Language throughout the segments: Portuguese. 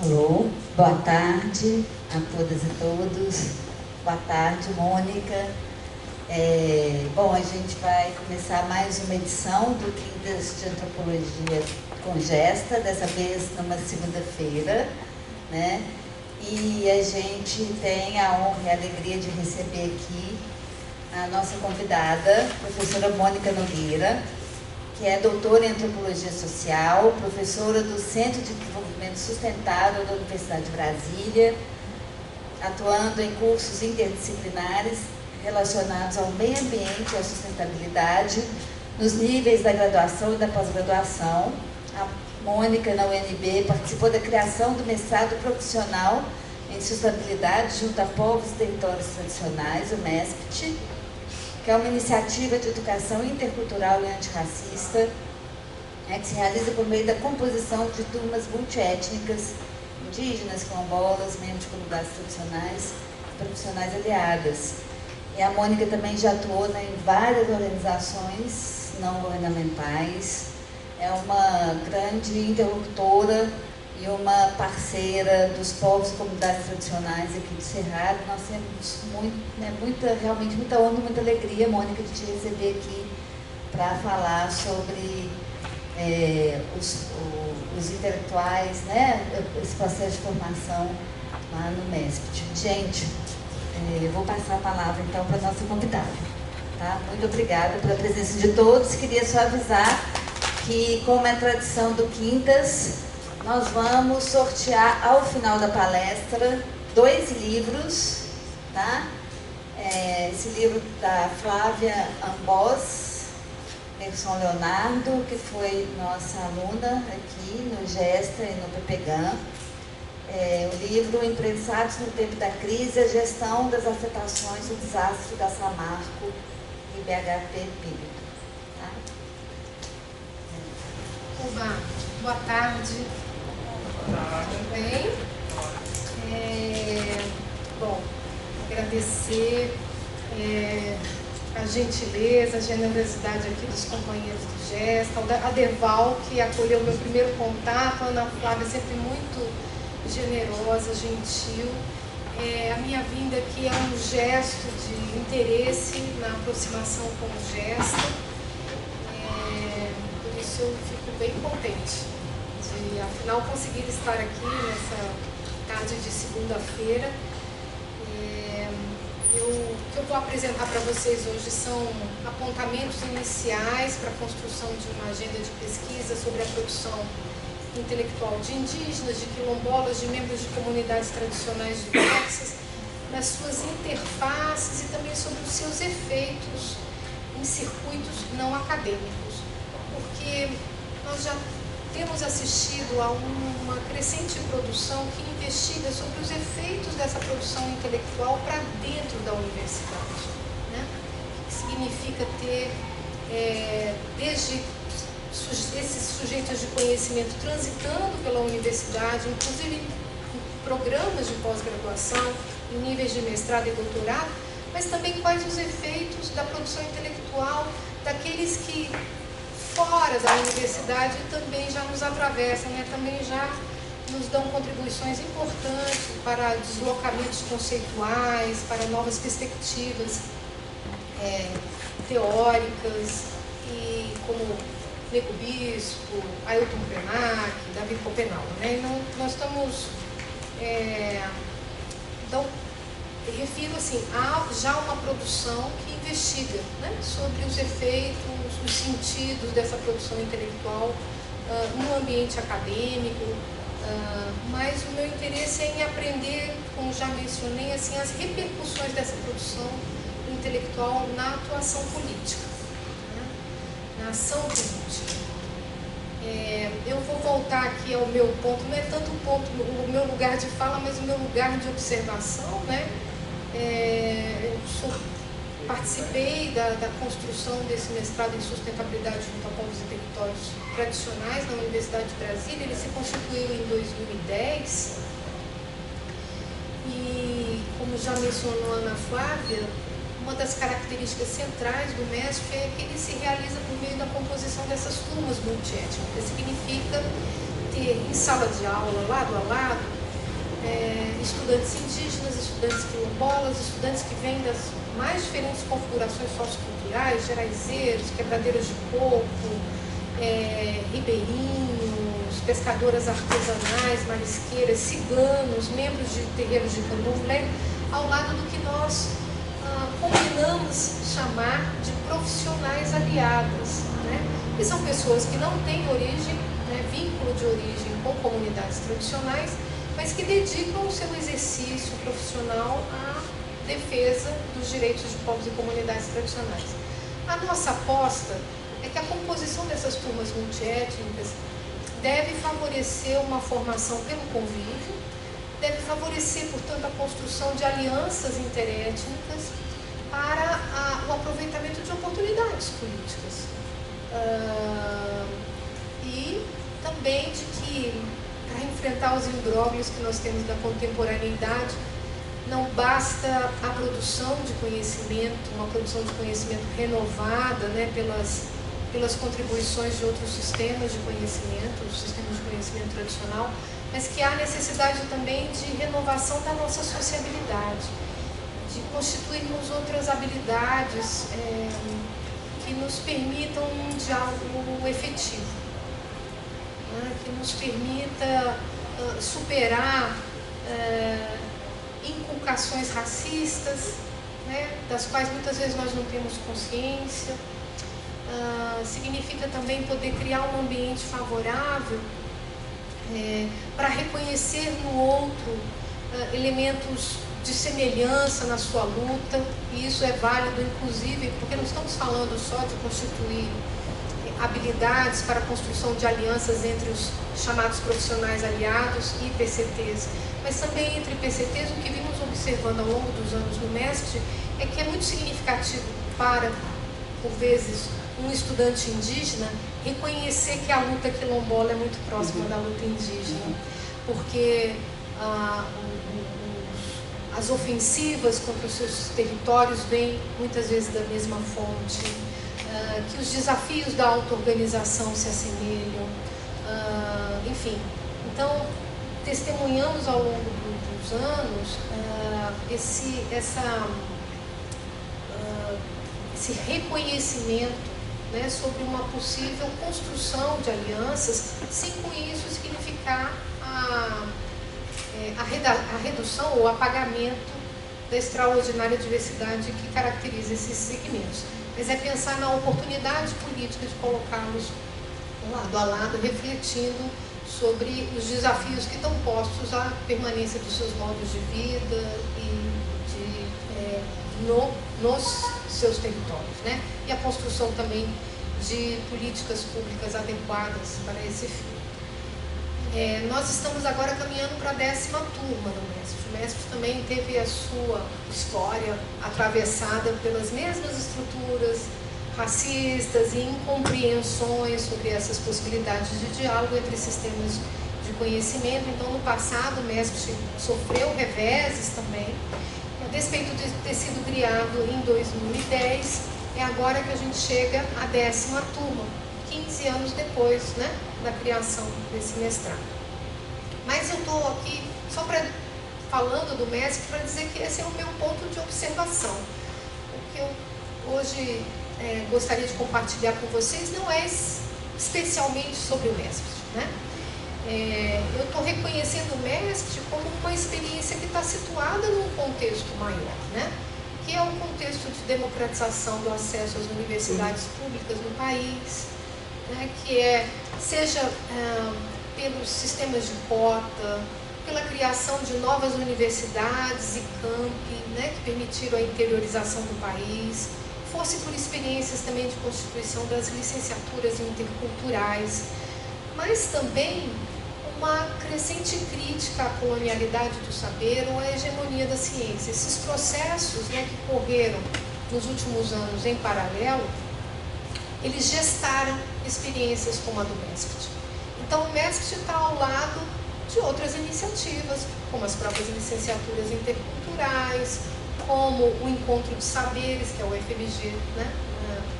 Alô, boa tarde a todas e todos. Boa tarde, Mônica. Bom, a gente vai começar mais uma edição do Quintas de Antropologia com Gesta, dessa vez numa segunda-feira, né? E a gente tem a honra e a alegria de receber aqui a nossa convidada, professora Mônica Nogueira, que é doutora em Antropologia Social, professora do Centro de Desenvolvimento Sustentável da Universidade de Brasília, atuando em cursos interdisciplinares relacionados ao meio ambiente e à sustentabilidade, nos níveis da graduação e da pós-graduação. A Mônica, na UNB, participou da criação do mestrado profissional em sustentabilidade junto a povos e territórios tradicionais, o MESPT, que é uma iniciativa de educação intercultural e antirracista, que se realiza por meio da composição de turmas multiétnicas, indígenas, quilombolas, membros de comunidades tradicionais e profissionais aliadas. E a Mônica também já atuou em várias organizações não governamentais, é uma grande interlocutora e uma parceira dos povos e comunidades tradicionais aqui do Cerrado. Nós temos realmente muita honra e muita alegria, Mônica, de te receber aqui para falar sobre os intelectuais, né, esse processo de formação lá no MESPT. Gente, eu vou passar a palavra então para a nossa convidada. Tá? Muito obrigada pela presença de todos. Queria só avisar que, como é tradição do Quintas, nós vamos sortear ao final da palestra 2 livros, tá? Esse livro da Flávia Ambos, Nelson Leonardo, que foi nossa aluna aqui no Gesta e no PPGAN. O livro Imprensados no Tempo da Crise, a gestão das afetações do desastre da Samarco e BHP Pílito. Tá? Oba, boa tarde. Tudo bem? Bom, agradecer a gentileza, a generosidade aqui dos companheiros do Gesta, a Deval, que acolheu o meu primeiro contato, a Ana Flávia, sempre muito generosa, gentil. A minha vinda aqui é um gesto de interesse na aproximação com o Gesta, por isso eu fico bem contente de, afinal, conseguir estar aqui nessa tarde de segunda-feira. O que eu vou apresentar para vocês hoje são apontamentos iniciais para a construção de uma agenda de pesquisa sobre a produção intelectual de indígenas, de quilombolas, de membros de comunidades tradicionais diversas, nas suas interfaces e também sobre os seus efeitos em circuitos não acadêmicos, porque nós já temos assistido a uma crescente produção que investiga sobre os efeitos dessa produção intelectual para dentro da universidade, né? O que significa ter, desde esses sujeitos de conhecimento transitando pela universidade, inclusive em programas de pós-graduação, em níveis de mestrado e doutorado, mas também quais os efeitos da produção intelectual daqueles que fora da universidade também já nos atravessam, né? Também já nos dão contribuições importantes para deslocamentos conceituais, para novas perspectivas teóricas, e como Nego Bispo, Ailton Krenak, Davi Copenau, né? Então, nós estamos... Então, refiro assim, há já uma produção que investiga, né, sobre os efeitos, os sentidos dessa produção intelectual no ambiente acadêmico, mas o meu interesse é em aprender, como já mencionei, assim, as repercussões dessa produção intelectual na atuação política, né, na ação política. Eu vou voltar aqui ao meu ponto, não é tanto o meu lugar de fala, mas o meu lugar de observação, né? Participei da construção desse mestrado em sustentabilidade junto a povos e territórios tradicionais na Universidade de Brasília. Ele se constituiu em 2010 e, como já mencionou a Ana Flávia, uma das características centrais do MESP é que ele se realiza por meio da composição dessas turmas multiétnicas. Significa ter em sala de aula, lado a lado, estudantes indígenas, estudantes quilombolas, estudantes que vêm das mais diferentes configurações socioculturais, geraizeiros, quebradeiros de coco, ribeirinhos, pescadoras artesanais, marisqueiras, ciganos, membros de terreiros de candomblé, ao lado do que nós combinamos chamar de profissionais aliadas, né? Que são pessoas que não têm origem, vínculo de origem com comunidades tradicionais, mas que dedicam o seu exercício profissional à defesa dos direitos de povos e comunidades tradicionais. A nossa aposta é que a composição dessas turmas multiétnicas deve favorecer uma formação pelo convívio, deve favorecer, portanto, a construção de alianças interétnicas para o aproveitamento de oportunidades políticas. E também de que, para enfrentar os imbróglios que nós temos da contemporaneidade, não basta a produção de conhecimento, uma produção de conhecimento renovada, pelas contribuições de outros sistemas de conhecimento, os sistemas de conhecimento tradicional, mas que há necessidade também de renovação da nossa sociabilidade, de constituirmos outras habilidades que nos permitam um diálogo efetivo, que nos permita superar inculcações racistas, das quais muitas vezes nós não temos consciência. Significa também poder criar um ambiente favorável para reconhecer no outro elementos de semelhança na sua luta, e isso é válido inclusive porque não estamos falando só de constituir habilidades para a construção de alianças entre os chamados profissionais aliados e PCTs, mas também entre PCTs. O que vimos observando ao longo dos anos no MEST é que é muito significativo para, por vezes, um estudante indígena reconhecer que a luta quilombola é muito próxima da luta indígena, porque as ofensivas contra os seus territórios vêm muitas vezes da mesma fonte, que os desafios da auto-organização se assemelham, enfim. Então, testemunhamos ao longo dos anos esse reconhecimento sobre uma possível construção de alianças, sem com isso significar a redução ou apagamento da extraordinária diversidade que caracteriza esses segmentos. Mas é pensar na oportunidade política de colocá-los lado a lado, refletindo sobre os desafios que estão postos à permanência dos seus modos de vida e nos seus territórios, e a construção também de políticas públicas adequadas para esse fim. Nós estamos agora caminhando para a 10ª turma do MEST. O MEST também teve a sua história atravessada pelas mesmas estruturas racistas e incompreensões sobre essas possibilidades de diálogo entre sistemas de conhecimento. Então, no passado, o MEST sofreu reveses também. A despeito de ter sido criado em 2010, é agora que a gente chega à 10ª turma, 15 anos depois, da criação desse mestrado. Mas eu estou aqui só falando do MEST para dizer que esse é o meu ponto de observação. O que eu hoje gostaria de compartilhar com vocês não é especialmente sobre o MEST, eu estou reconhecendo o MEST como uma experiência que está situada num contexto maior, que é o contexto de democratização do acesso às universidades públicas no país, que seja pelos sistemas de cota, pela criação de novas universidades e campi, que permitiram a interiorização do país, fosse por experiências também de constituição das licenciaturas interculturais, mas também uma crescente crítica à colonialidade do saber ou à hegemonia da ciência. Esses processos que correram nos últimos anos em paralelo, eles gestaram experiências como a do MEST. Então, o MEST está ao lado de outras iniciativas, como as próprias licenciaturas interculturais, como o Encontro de Saberes, que é o UFMG,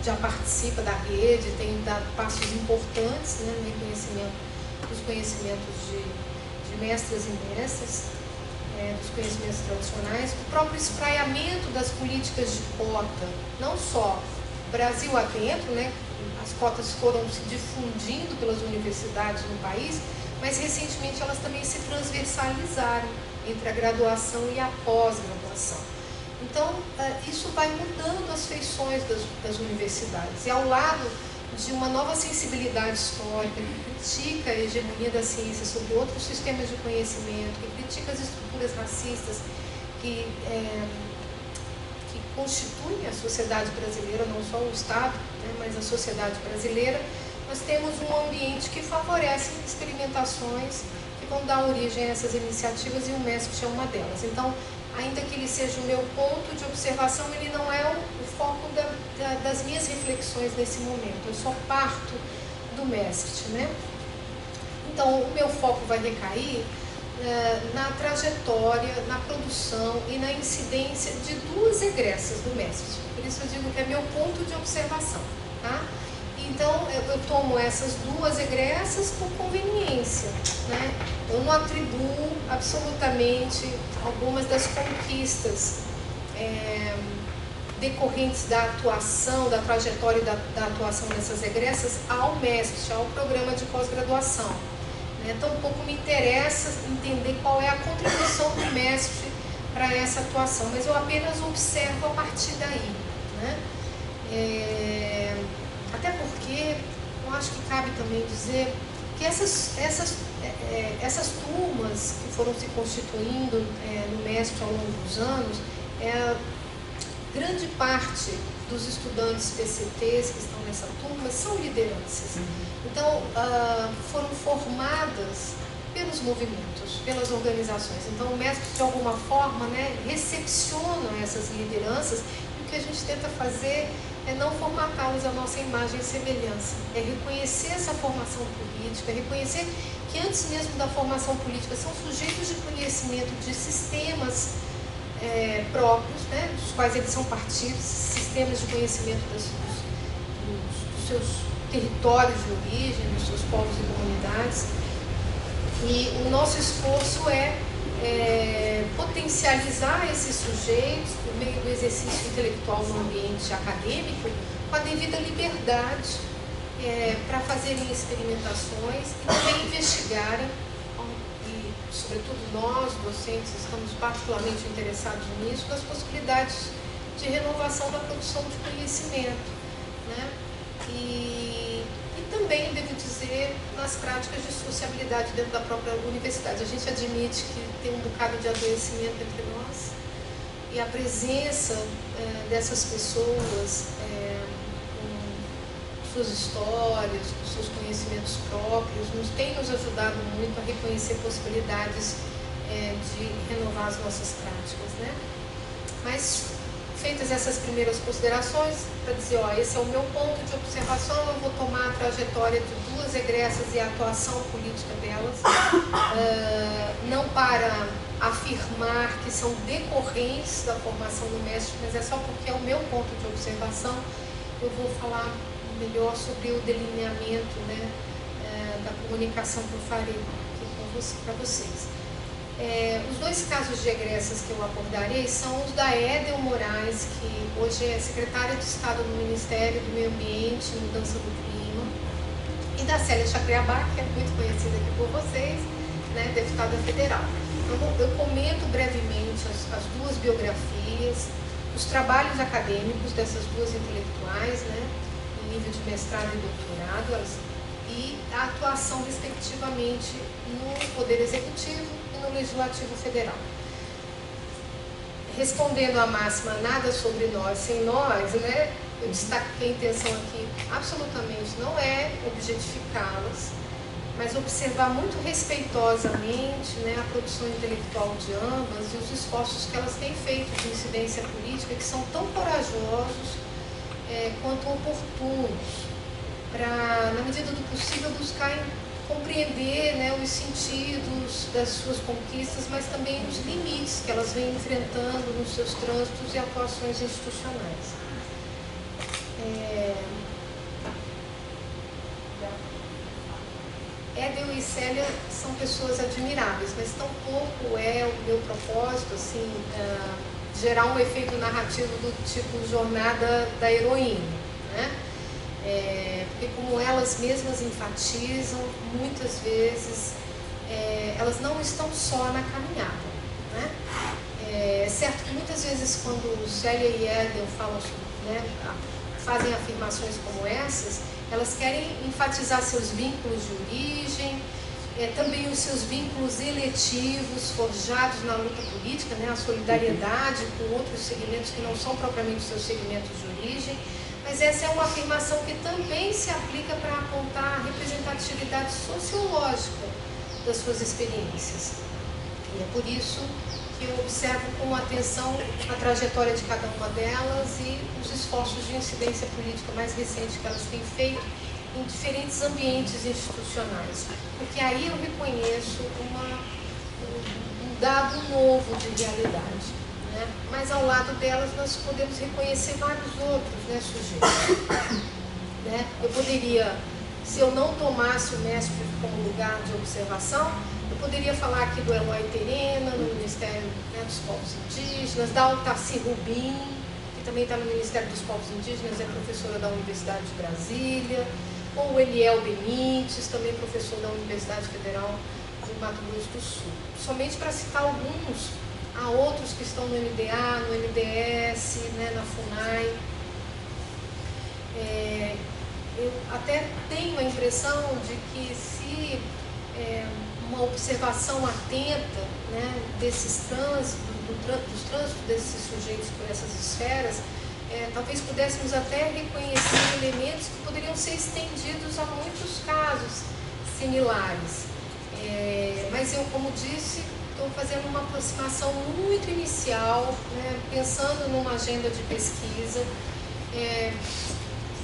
já participa da rede, tem dado passos importantes no reconhecimento dos conhecimentos de mestras e mestres, dos conhecimentos tradicionais, o próprio espraiamento das políticas de cota, não só Brasil adentro, né, as cotas foram se difundindo pelas universidades no país, mas recentemente elas também se transversalizaram entre a graduação e a pós-graduação. Então, isso vai mudando as feições das universidades. E ao lado de uma nova sensibilidade histórica que critica a hegemonia da ciência sobre outros sistemas de conhecimento, que critica as estruturas racistas que constituem a sociedade brasileira, não só o Estado, né, mas a sociedade brasileira, nós temos um ambiente que favorece experimentações que vão dar origem a essas iniciativas e o MESPT é uma delas. Então, ainda que ele seja o meu ponto de observação, ele não é o foco das minhas reflexões nesse momento. Eu só parto do MESPT, né? Então, o meu foco vai recair na trajetória, na produção e na incidência de duas egressas do MESPT. Por isso eu digo que é meu ponto de observação, tá? Então, eu tomo essas duas egressas por conveniência, né? Eu não atribuo absolutamente algumas das conquistas decorrentes da atuação, da trajetória da atuação dessas egressas ao MESPT, ao programa de pós-graduação. Né? Tampouco me interessa entender qual é a contribuição do MESPT para essa atuação, mas eu apenas observo a partir daí, né? Até porque eu acho que cabe também dizer que essas turmas que foram se constituindo no MESPT ao longo dos anos, grande parte dos estudantes PCTs que estão nessa turma são lideranças. Então, foram formadas pelos movimentos, pelas organizações. Então, o MESPT, de alguma forma, né, recepciona essas lideranças e o que a gente tenta fazer é não formatá-los à nossa imagem e semelhança, é reconhecer essa formação política, é reconhecer que antes mesmo da formação política são sujeitos de conhecimento de sistemas próprios, né, dos quais eles são partidos, sistemas de conhecimento dos seus territórios de origem, dos seus povos e comunidades. E o nosso esforço é potencializar esses sujeitos por meio do exercício intelectual no ambiente acadêmico com a devida liberdade para fazerem experimentações e também investigarem, e sobretudo nós, docentes, estamos particularmente interessados nisso, das possibilidades de renovação da produção de conhecimento, né? E também, devo dizer, nas práticas de sociabilidade dentro da própria universidade. A gente admite que tem um bocado de adoecimento entre nós e a presença dessas pessoas com suas histórias, com seus conhecimentos próprios, tem nos ajudado muito a reconhecer possibilidades de renovar as nossas práticas, né? Mas, feitas essas primeiras considerações, para dizer, ó, esse é o meu ponto de observação, eu vou tomar a trajetória de duas egressas e a atuação política delas, não para afirmar que são decorrentes da formação do MESPT, mas é só porque é o meu ponto de observação. Eu vou falar melhor sobre o delineamento, né, da comunicação que eu farei aqui para vocês. Os dois casos de egressas que eu abordarei são os da Edel Moraes, que hoje é secretária de Estado no Ministério do Meio Ambiente e Mudança do Clima, e da Célia Chacriabá, que é muito conhecida aqui por vocês, né, deputada federal. Eu comento brevemente as duas biografias, os trabalhos acadêmicos dessas duas intelectuais, né, em nível de mestrado e doutorado, e a atuação, respectivamente, no Poder Executivo no Legislativo Federal. Respondendo à máxima, nada sobre nós sem nós, né, eu destaco que a intenção aqui absolutamente não é objetificá-las, mas observar muito respeitosamente, né, a produção intelectual de ambas e os esforços que elas têm feito de incidência política, que são tão corajosos quanto oportunos, para, na medida do possível, buscar compreender, né, os sentidos das suas conquistas, mas também os limites que elas vêm enfrentando nos seus trânsitos e atuações institucionais. Edel e e Célia são pessoas admiráveis, mas tampouco é o meu propósito, assim, gerar um efeito narrativo do tipo jornada da heroína, né? Porque como elas mesmas enfatizam, muitas vezes elas não estão só na caminhada, né? É certo que muitas vezes quando Célia e Edel falam, né, fazem afirmações como essas, elas querem enfatizar seus vínculos de origem, também os seus vínculos eletivos forjados na luta política, né, a solidariedade com outros segmentos que não são propriamente seus segmentos de origem, mas essa é uma afirmação que também se aplica para apontar a representatividade sociológica das suas experiências. E é por isso que eu observo com atenção a trajetória de cada uma delas e os esforços de incidência política mais recentes que elas têm feito em diferentes ambientes institucionais. Porque aí eu reconheço um dado novo de realidade, né? Mas ao lado delas nós podemos reconhecer vários outros, né, sujeitos. Né? Eu poderia, se eu não tomasse o MESP como lugar de observação, eu poderia falar aqui do Eloy Terena, no Ministério, né, dos Povos Indígenas, da Altaci Rubim, que também está no Ministério dos Povos Indígenas, é professora da Universidade de Brasília, ou o Eliel Benites, também professor da Universidade Federal do Mato Grosso do Sul. Somente para citar alguns, há outros que estão no MDA, no MDS, né, na FUNAI. Eu até tenho a impressão de que se uma observação atenta, né, desses trânsitos, dos trânsitos desses sujeitos por essas esferas, talvez pudéssemos até reconhecer elementos que poderiam ser estendidos a muitos casos similares. Mas eu, como disse, estou fazendo uma aproximação muito inicial, né, pensando numa agenda de pesquisa,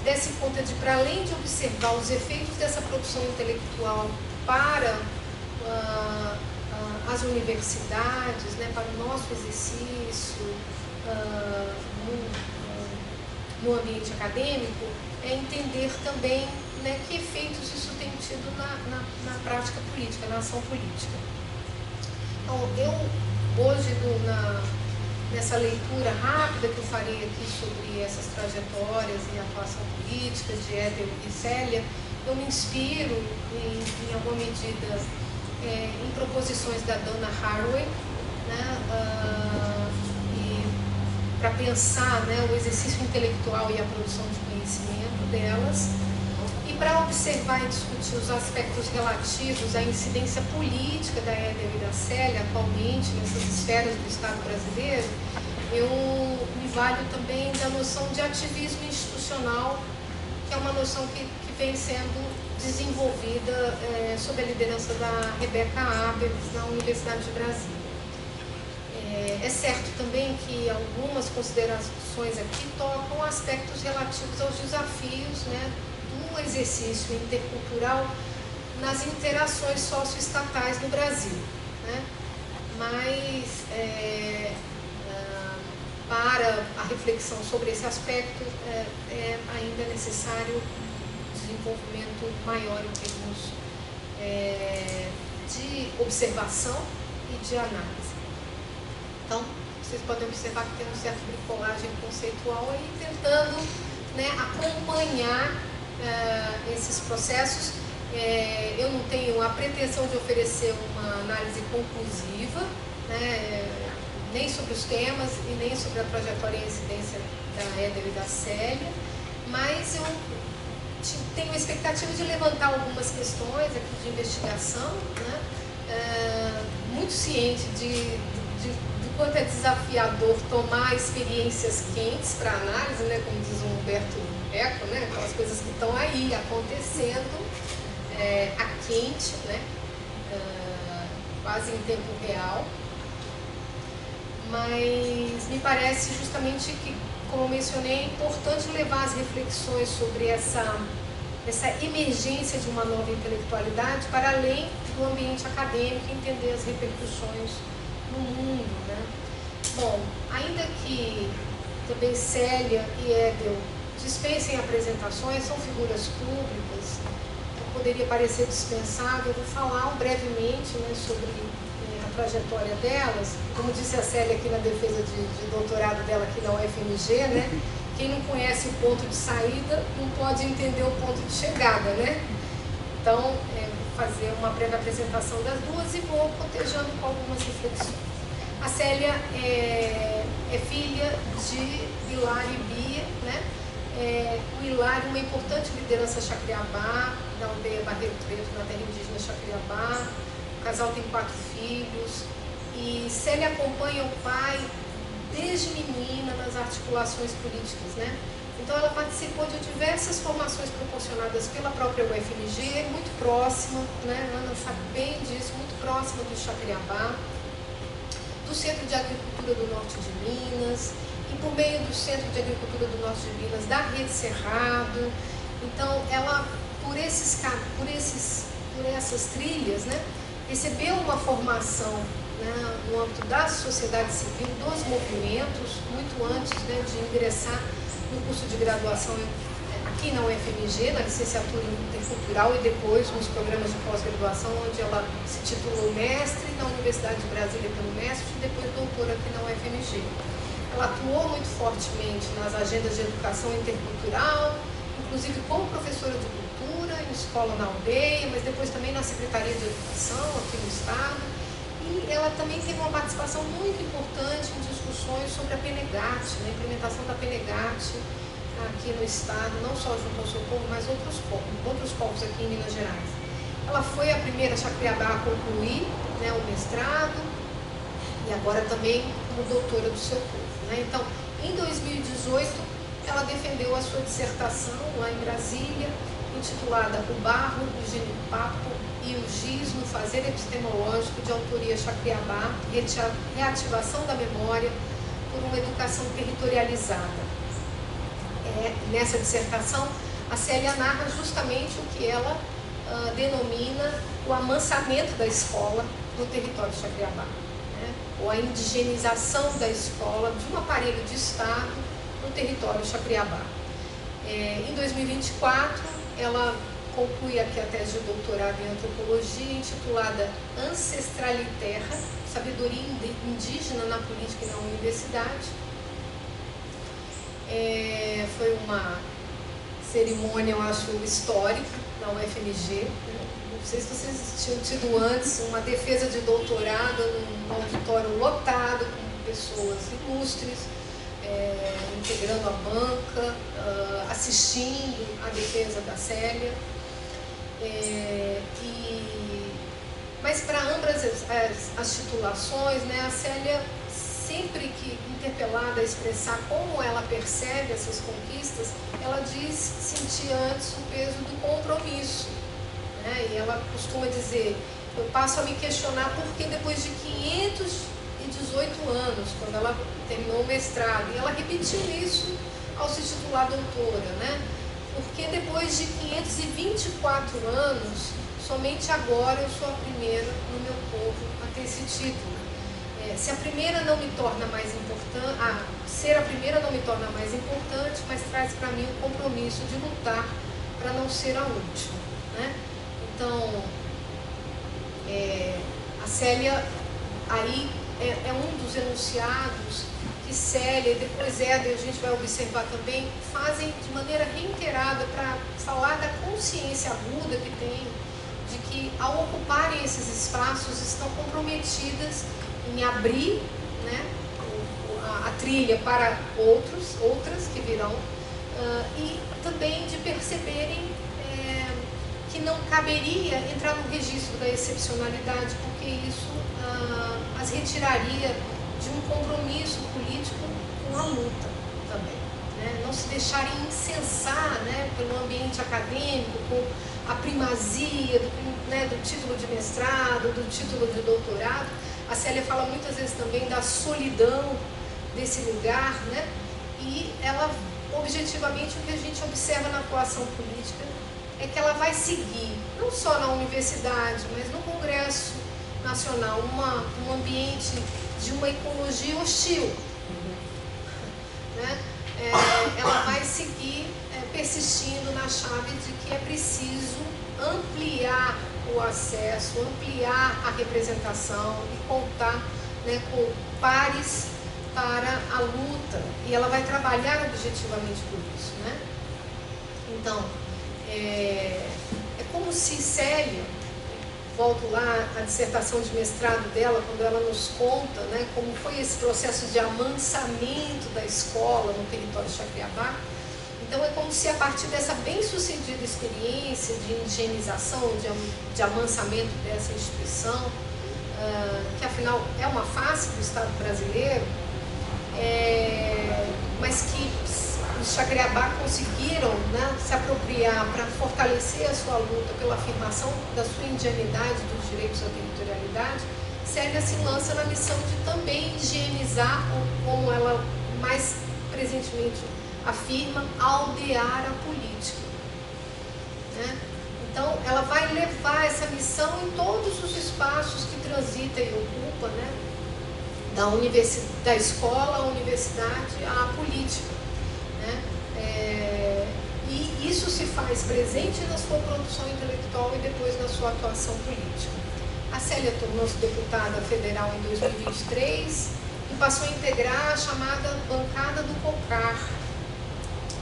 desse ponto de, para além de observar os efeitos dessa produção intelectual para as universidades, né, para o nosso exercício no ambiente acadêmico, entender também, né, que efeitos isso tem tido na prática política, na ação política. Então, eu hoje, nessa leitura rápida que eu farei aqui sobre essas trajetórias e atuação política de Edel e Célia, eu me inspiro, em alguma medida, em proposições da Donna Haraway, né, para pensar, né, o exercício intelectual e a produção de conhecimento delas, e para observar e discutir os aspectos relativos à incidência política da Edel e da Célia atualmente nessas esferas do Estado brasileiro, eu me valho também da noção de ativismo institucional, que é uma noção que vem sendo desenvolvida sob a liderança da Rebeca Abels na Universidade de Brasília. É certo também que algumas considerações aqui tocam aspectos relativos aos desafios, né, do exercício intercultural nas interações socioestatais no Brasil, né? Mas para a reflexão sobre esse aspecto é ainda necessário desenvolvimento maior em termos de observação e de análise. Então, vocês podem observar que tem uma certa bricolagem conceitual aí, tentando, né, acompanhar esses processos. Eu não tenho a pretensão de oferecer uma análise conclusiva, né, nem sobre os temas e nem sobre a trajetória e a incidência da Edel e da Célia, mas eu tenho a expectativa de levantar algumas questões aqui de investigação, né, muito ciente do quanto é desafiador tomar experiências quentes para análise, né, como diz o Humberto Eco, né, aquelas coisas que estão aí acontecendo a quente, né, quase em tempo real. Mas me parece justamente que, como eu mencionei, é importante levar as reflexões sobre essa emergência de uma nova intelectualidade para além do ambiente acadêmico e entender as repercussões no mundo, né? Bom, ainda que também Célia e Edel dispensem apresentações, são figuras públicas, poderia parecer dispensável, eu vou falar brevemente, né, sobre a trajetória delas. Como disse a Célia aqui na defesa de doutorado dela aqui na UFMG, né, quem não conhece o ponto de saída não pode entender o ponto de chegada, né? Então, vou fazer uma breve apresentação das duas e vou cotejando com algumas reflexões. A Célia é filha de Hilário e Bia, né? O Hilário, uma importante liderança Chacriabá, da aldeia Barreiro Preto, na terra indígena Chacriabá. O casal tem 4 filhos e Célia acompanha o pai desde menina nas articulações políticas, né? Então ela participou de diversas formações proporcionadas pela própria UFMG, muito próxima, né? Ana sabe bem disso, muito próxima do Chacriabá, do Centro de Agricultura do Norte de Minas, e por meio do Centro de Agricultura do Norte de Minas, da Rede Cerrado. Então, ela, por essas trilhas, né, recebeu uma formação, né, no âmbito da sociedade civil, dos movimentos, muito antes, né, de ingressar no curso de graduação aqui na UFMG, na licenciatura intercultural, e depois nos programas de pós-graduação, onde ela se titulou mestre na Universidade de Brasília pelo mestre e depois doutora aqui na UFMG. Ela atuou muito fortemente nas agendas de educação intercultural, inclusive como professora de cultura, em escola na aldeia, mas depois também na Secretaria de Educação aqui no Estado. E ela também teve uma participação muito importante em discussões sobre a PNGAT, né, a implementação da PNGAT aqui no Estado, não só junto ao seu povo, mas outros povos aqui em Minas Gerais. Ela foi a primeira Chacriabá a concluir, né, o mestrado e agora também como doutora do seu povo. Né? Então, em 2018, ela defendeu a sua dissertação lá em Brasília, intitulada O Barro, o Genipapo e o Giz no Fazer Epistemológico, de autoria Chacriabá, reativação da memória por uma educação territorializada. Nessa dissertação, a Célia narra justamente o que ela denomina o amansamento da escola no território de Chacriabá, né? Ou a indigenização da escola de um aparelho de Estado no território de Chacriabá. Em 2024, ela conclui aqui a tese de doutorado em antropologia, intitulada Ancestral e Terra, Sabedoria Indígena na Política e na Universidade. Foi uma cerimônia, eu acho, histórica na UFMG. Não sei se vocês tinham tido antes uma defesa de doutorado num auditório lotado, com pessoas ilustres, integrando a banca, assistindo à defesa da Célia. Mas para ambas as titulações, né, a Célia, sempre que interpelada a expressar como ela percebe essas conquistas, ela diz sentir antes o peso do compromisso, né? E ela costuma dizer, eu passo a me questionar por que depois de 518 anos, quando ela terminou o mestrado, e ela repetiu isso ao se titular doutora, né? Porque depois de 524 anos, somente agora eu sou a primeira no meu povo a ter esse título. Se a primeira não me torna mais importante, ser a primeira não me torna mais importante, mas traz para mim o compromisso de lutar para não ser a última, né? Então, a Célia aí é um dos enunciados que Célia e depois Éder, a gente vai observar também, fazem de maneira reiterada para falar da consciência aguda que tem de que, ao ocuparem esses espaços, estão comprometidas em abrir, né, a trilha para outras que virão, e também de perceberem que não caberia entrar no registro da excepcionalidade, porque isso as retiraria de um compromisso político com a luta também, né? Não se deixarem incensar, né, pelo ambiente acadêmico, com a primazia do título de mestrado, do título de doutorado. A Célia fala muitas vezes também da solidão desse lugar, né? E ela, objetivamente, o que a gente observa na atuação política é que ela vai seguir, não só na universidade, mas no Congresso Nacional, um ambiente de uma ecologia hostil, né? Ela vai seguir persistindo na chave de que é preciso ampliar o acesso, ampliar a representação e contar, né, com pares para a luta, e ela vai trabalhar objetivamente por isso, né? Então, é como se Célia, volto lá à dissertação de mestrado dela, quando ela nos conta, né, como foi esse processo de amansamento da escola no território de Jacareabá. Então é como se a partir dessa bem-sucedida experiência de higienização, de amansamento dessa instituição, que afinal é uma face do Estado brasileiro, mas que os Jacareabá conseguiram, né, se apropriar para fortalecer a sua luta pela afirmação da sua indianidade, dos direitos à territorialidade. Célia se lança na missão de também higienizar, como ela mais presentemente afirma, aldear a política, né? Então ela vai levar essa missão em todos os espaços que transita e ocupa, né? Da escola à universidade à política, né? E isso se faz presente na sua produção intelectual e depois na sua atuação política. A Célia tornou-se deputada federal em 2023 e passou a integrar a chamada bancada do COCAR,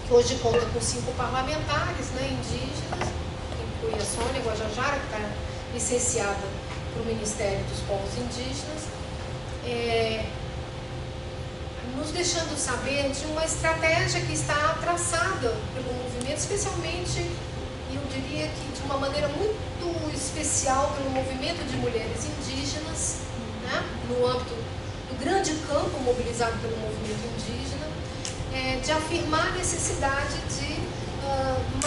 que hoje conta com 5 parlamentares, né, indígenas, que inclui a Sônia Guajajara, que está licenciada para o Ministério dos Povos Indígenas, nos deixando saber de uma estratégia que está traçada pelo movimento, especialmente, eu diria que de uma maneira muito especial, pelo movimento de mulheres indígenas, né, no âmbito do grande campo mobilizado pelo movimento indígena, de afirmar a necessidade de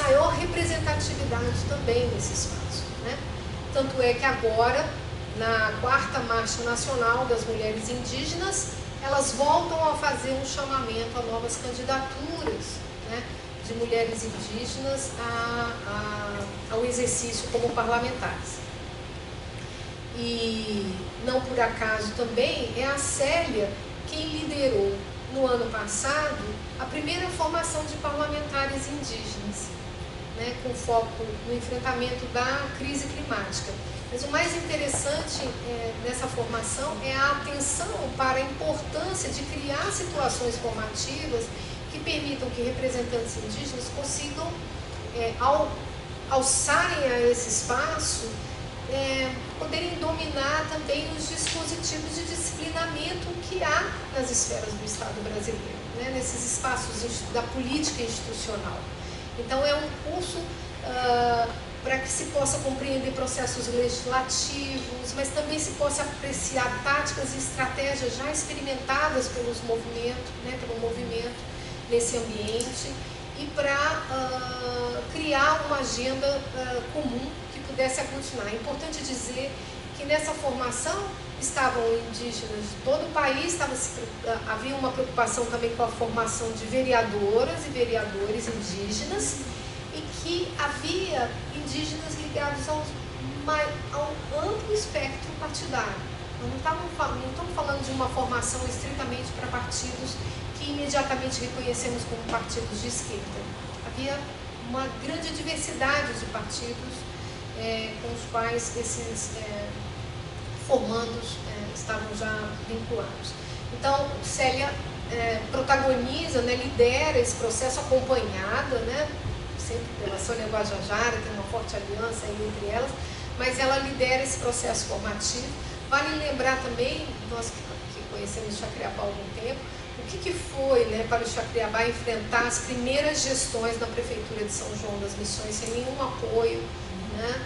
maior representatividade também nesse espaço, né? Tanto é que agora, na 4ª Marcha Nacional das Mulheres Indígenas, elas voltam a fazer um chamamento a novas candidaturas, né, de mulheres indígenas ao exercício como parlamentares. E não por acaso também é a Célia quem liderou no ano passado a primeira formação de parlamentares indígenas, né, com foco no enfrentamento da crise climática. Mas o mais interessante nessa formação é a atenção para a importância de criar situações formativas que permitam que representantes indígenas consigam, ao alçarem a esse espaço, poderem dominar também os dispositivos de disciplinamento que há nas esferas do Estado brasileiro, né, nesses espaços da política institucional. Então é um curso para que se possa compreender processos legislativos, mas também se possa apreciar táticas e estratégias já experimentadas pelo movimento nesse ambiente, e para criar uma agenda comum que pudesse aglutinar. É importante dizer que nessa formação estavam indígenas de todo o país, havia uma preocupação também com a formação de vereadoras e vereadores indígenas, e que havia indígenas ligados ao amplo espectro partidário. Não estamos falando de uma formação estritamente para partidos que imediatamente reconhecemos como partidos de esquerda. Havia uma grande diversidade de partidos com os quais esses formandos estavam já vinculados. Então, Célia protagoniza, né, lidera esse processo acompanhada, né, sempre pela Sônia Guajajara, tem uma forte aliança aí entre elas, mas ela lidera esse processo formativo. Vale lembrar também, nós que conhecemos o Jacareabá há algum tempo, o que foi, né, para o Jacareabá enfrentar as primeiras gestões na Prefeitura de São João das Missões sem nenhum apoio, né,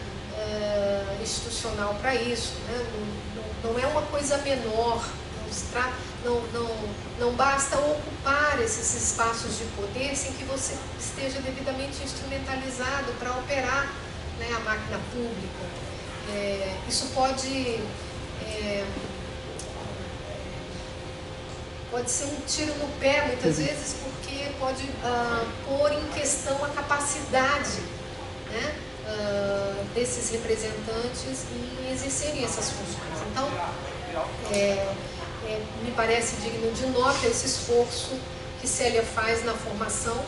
institucional para isso, né? Não é uma coisa menor, não basta ocupar esses espaços de poder sem que você esteja devidamente instrumentalizado para operar, né, a máquina pública. Isso pode ser um tiro no pé, muitas vezes, porque pode pôr em questão a capacidade, né, desses representantes em exercerem essas funções. Então, me parece digno de nota esse esforço que Célia faz na formação.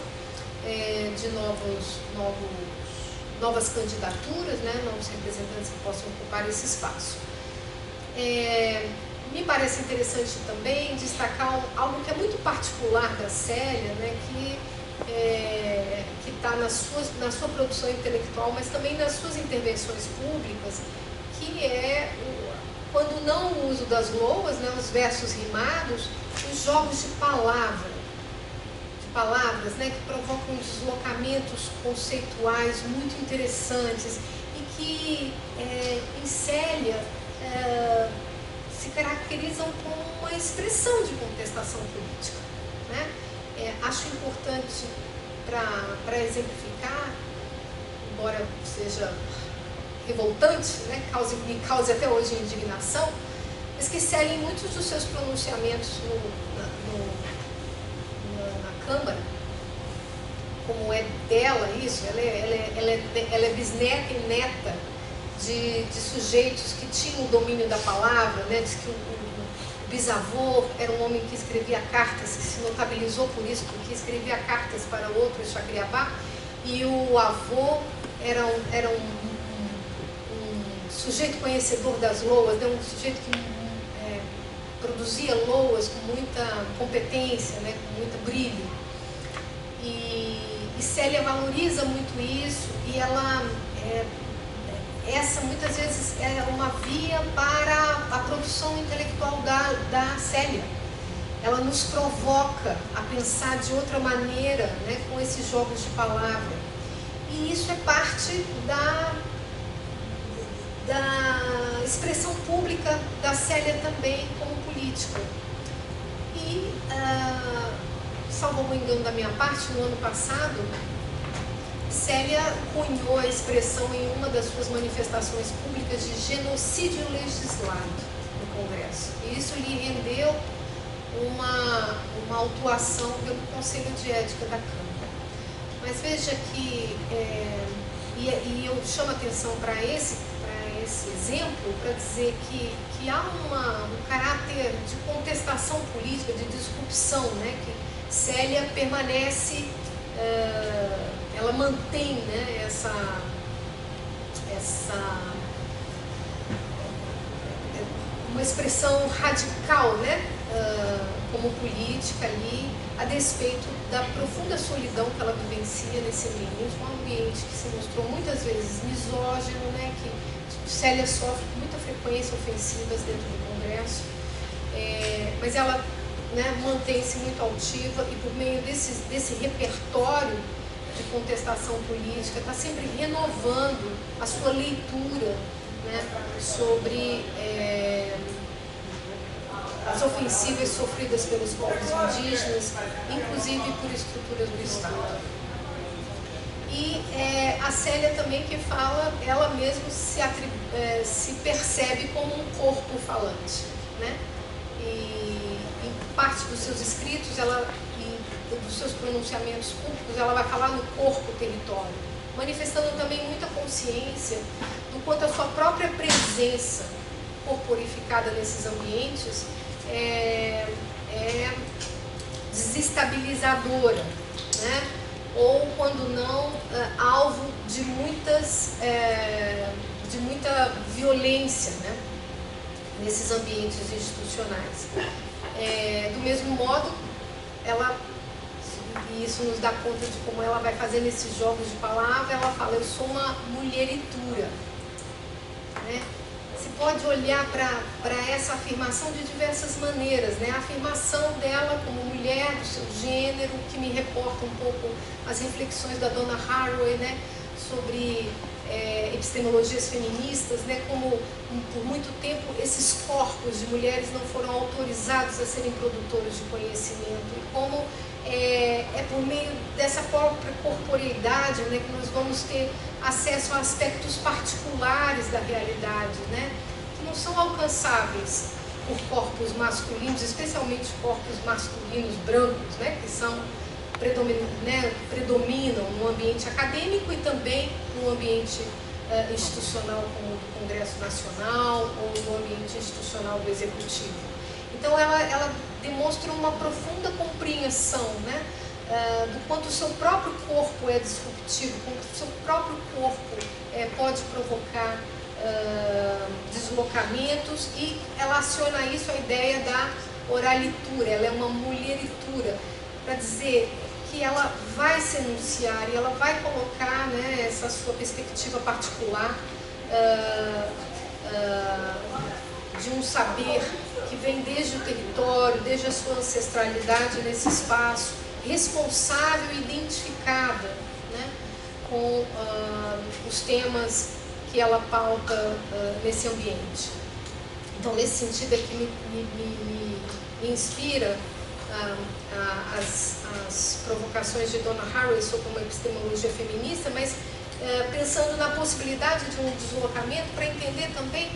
de novas candidaturas, né, novos representantes que possam ocupar esse espaço. Me parece interessante também destacar algo que é muito particular da Célia, né, que está na sua produção intelectual, mas também nas suas intervenções públicas, que é, quando não o uso das loas, né, os versos rimados, os jogos de palavras, né, que provocam deslocamentos conceituais muito interessantes e que, em Célia, se caracterizam como uma expressão de contestação política, né? Acho importante, para exemplificar, embora seja revoltante, né, me cause até hoje indignação, mas que Célia, em muitos dos seus pronunciamentos na Câmara, como é dela isso, ela é bisneta e neta de sujeitos que tinham o domínio da palavra, né? Diz que o bisavô era um homem que escrevia cartas, que se notabilizou por isso, porque escrevia cartas para outros Chacriabá, e o avô era um sujeito conhecedor das loas, né? Um sujeito que produzia loas com muita competência, né? Com muito brilho. E Célia valoriza muito isso, e essa muitas vezes é uma via para a produção intelectual da Célia. Ela nos provoca a pensar de outra maneira, né, com esses jogos de palavra. E isso é parte da expressão pública da Célia também como política. E, salvo algum engano da minha parte, no ano passado, Célia cunhou a expressão em uma das suas manifestações públicas de genocídio legislado no Congresso. E isso lhe rendeu uma autuação pelo Conselho de Ética da Câmara. Mas veja que, e eu chamo a atenção para esse exemplo, para dizer que há um caráter de contestação política, de disrupção, né, que Célia permanece, ela mantém, né, uma expressão radical, né, como política ali, a despeito da profunda solidão que ela vivencia nesse ambiente, um ambiente que se mostrou muitas vezes misógino, né, que Célia sofre com muita frequência ofensivas dentro do Congresso, mas ela, né, mantém-se muito altiva e, por meio desse repertório de contestação política, está sempre renovando a sua leitura, né, sobre as ofensivas sofridas pelos povos indígenas, inclusive por estruturas do Estado. E a Célia também, que fala, ela mesma se percebe como um corpo falante, né? E em parte dos seus escritos, dos seus pronunciamentos públicos, ela vai falar no corpo território, manifestando também muita consciência do quanto a sua própria presença corporificada nesses ambientes é desestabilizadora, né? Ou, quando não, alvo de muita violência, né, nesses ambientes institucionais. Do mesmo modo, e isso nos dá conta de como ela vai fazer nesses jogos de palavra, ela fala: eu sou uma mulheritura, né? Se pode olhar para essa afirmação de diversas maneiras, né? A afirmação dela como mulher, do seu gênero, que me reporta um pouco as reflexões da Donna Haraway, né, sobre epistemologias feministas, né, como por muito tempo esses corpos de mulheres não foram autorizados a serem produtores de conhecimento, e como por meio dessa própria corporeidade, né, que nós vamos ter acesso a aspectos particulares da realidade, né, que não são alcançáveis por corpos masculinos, especialmente corpos masculinos brancos, né, que predominam no ambiente acadêmico e também no ambiente institucional, como o do Congresso Nacional ou no ambiente institucional do Executivo. Então ela demonstra uma profunda compreensão, né, do quanto o seu próprio corpo é disruptivo, quanto o seu próprio corpo pode provocar deslocamentos, e ela aciona isso a ideia da oralitura. Ela é uma mulheritura, para dizer que ela vai se enunciar e ela vai colocar, né, essa sua perspectiva particular de um saber que vem desde o território, desde a sua ancestralidade nesse espaço, responsável e identificada, né, com os temas que ela pauta nesse ambiente. Então, nesse sentido é que me inspira as provocações de Donna Haraway sobre uma epistemologia feminista, mas pensando na possibilidade de um deslocamento para entender também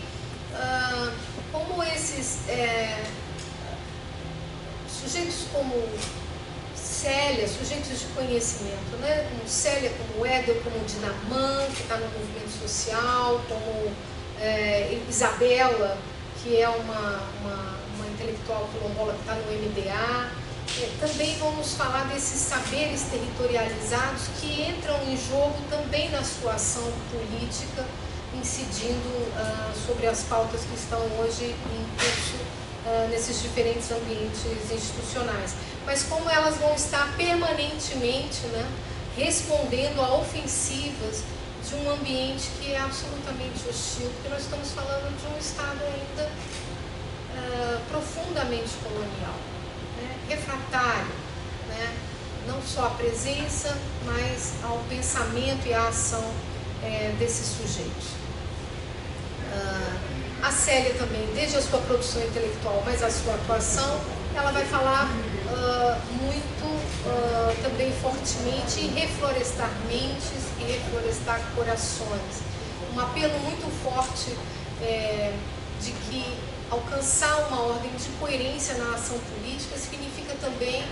como esses sujeitos como Célia, sujeitos de conhecimento, né? Como Célia, como Edel, como Dinaman, que está no movimento social, como Isabela, que é uma intelectual quilombola que está no MDA. Também vamos falar desses saberes territorializados que entram em jogo também na sua ação política, incidindo sobre as pautas que estão hoje em curso nesses diferentes ambientes institucionais. Mas como elas vão estar permanentemente, né, respondendo a ofensivas de um ambiente que é absolutamente hostil, porque nós estamos falando de um Estado ainda profundamente colonial, né, refratário, né, não só à presença, mas ao pensamento e à ação desses sujeitos. A Célia também, desde a sua produção intelectual, mas a sua atuação, ela vai falar muito também fortemente em reflorestar mentes e reflorestar corações. Um apelo muito forte de que alcançar uma ordem de coerência na ação política significa também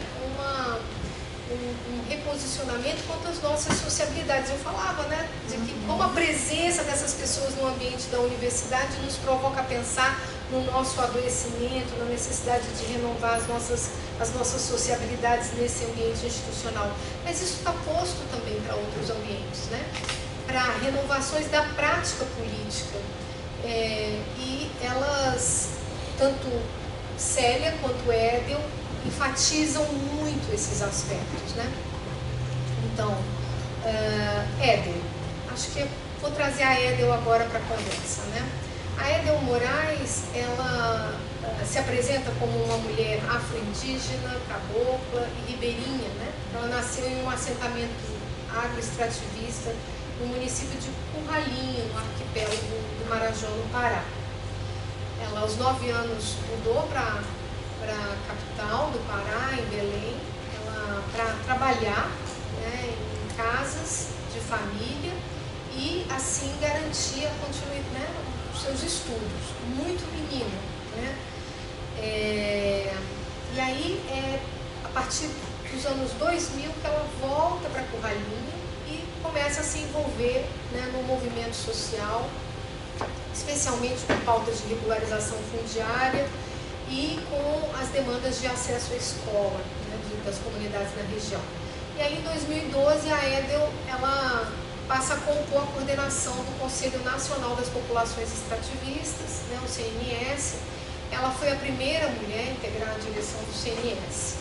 um reposicionamento quanto às nossas sociabilidades. Eu falava, né, de que como a presença dessas pessoas no ambiente da universidade nos provoca a pensar no nosso adoecimento, na necessidade de renovar as nossas sociabilidades nesse ambiente institucional. Mas isso está posto também para outros ambientes, né, para renovações da prática política. E elas, tanto Célia quanto Edel, enfatizam muito esses aspectos, né? Então, Edel, acho que eu vou trazer a Edel agora para a conversa, né? A Edel Moraes, ela se apresenta como uma mulher afro-indígena, cabocla e ribeirinha, né? Ela nasceu em um assentamento agroextrativista no município de Curralinho, no arquipélago do Marajó, no Pará. Ela, aos 9 anos, mudou para a capital do Pará, em Belém, para trabalhar, né, em casas de família e assim garantir a continuidade, né, os seus estudos. Muito menina, né? E aí, a partir dos anos 2000, que ela volta para Curralinho e começa a se envolver, né, no movimento social, especialmente com pautas de regularização fundiária e com as demandas de acesso à escola, né, das comunidades na região. E aí, em 2012, a Edel, ela passa a compor a coordenação do Conselho Nacional das Populações Extrativistas, né, o CNS. Ela foi a primeira mulher a integrar a direção do CNS.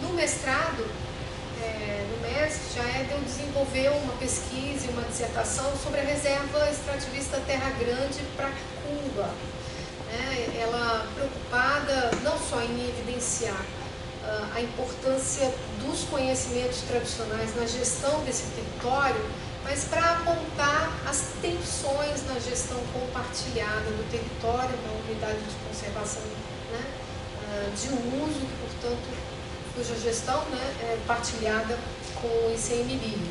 No mestrado, no MESC, a Edel desenvolveu uma pesquisa e uma dissertação sobre a reserva extrativista Terra Grande para Cuba. Ela preocupada não só em evidenciar a importância dos conhecimentos tradicionais na gestão desse território, mas para apontar as tensões na gestão compartilhada do território, na unidade de conservação, né, de uso, portanto, cuja gestão, né, é partilhada com o ICMBio.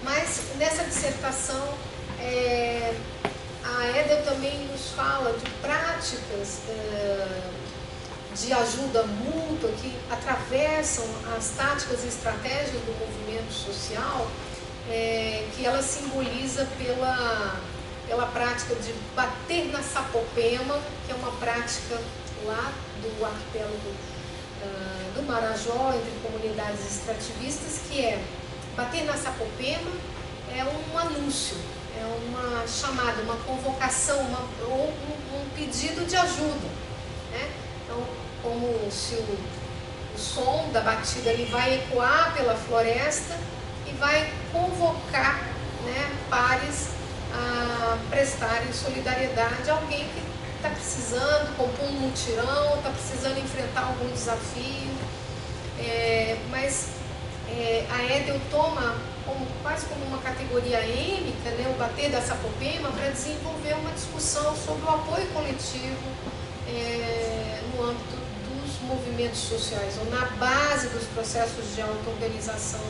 Mas nessa dissertação, a Edel também nos fala de práticas de ajuda mútua que atravessam as táticas e estratégias do movimento social, que ela simboliza pela prática de bater na sapopema, que é uma prática lá do arquipélago do Marajó, entre comunidades extrativistas, que é bater na Sapopema é um anúncio, é uma chamada, uma convocação, ou um pedido de ajuda, né? Então, como se o som da batida ele vai ecoar pela floresta e vai convocar, né, pares a prestarem solidariedade a alguém que está precisando, compor um mutirão, está precisando enfrentar algum desafio. Mas a EDEL toma quase como uma categoria êmica, né, o bater da Sapopema, para desenvolver uma discussão sobre o apoio coletivo no âmbito dos movimentos sociais, ou na base dos processos de auto-organização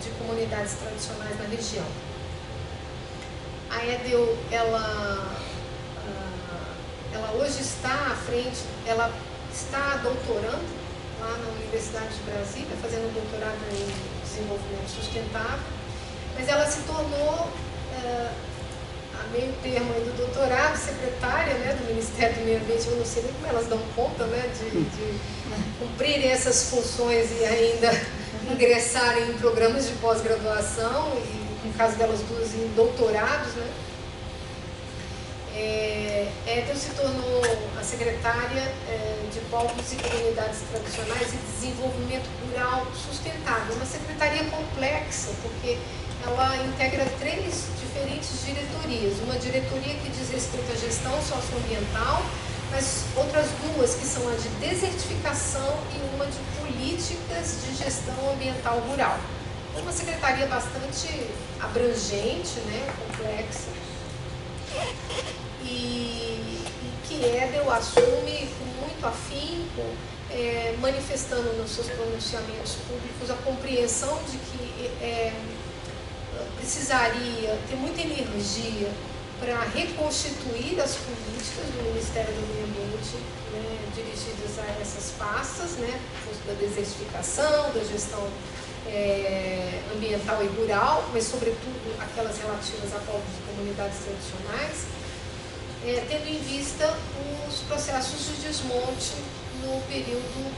de comunidades tradicionais na região. A EDEL, ela hoje está à frente, ela está doutorando lá na Universidade de Brasília, fazendo um doutorado em desenvolvimento sustentável, mas ela se tornou, a meio termo aí do doutorado, secretária, né, do Ministério do Meio Ambiente. Eu não sei nem como elas dão conta, né, de cumprirem essas funções e ainda ingressarem em programas de pós-graduação, e no caso delas duas em doutorados, né. EDEL se tornou a secretária de povos e comunidades tradicionais e desenvolvimento rural sustentável. Uma secretaria complexa, porque ela integra 3 diferentes diretorias. Uma diretoria que diz respeito à gestão socioambiental, mas outras 2 que são a de desertificação e uma de políticas de gestão ambiental rural. Uma secretaria bastante abrangente, né, complexa, e que EDEL assume com muito afinco, manifestando nos seus pronunciamentos públicos a compreensão de que precisaria ter muita energia para reconstituir as políticas do Ministério do Meio Ambiente, né, dirigidas a essas pastas, né, da desertificação, da gestão ambiental e rural, mas sobretudo aquelas relativas a povos e comunidades tradicionais, tendo em vista os processos de desmonte no período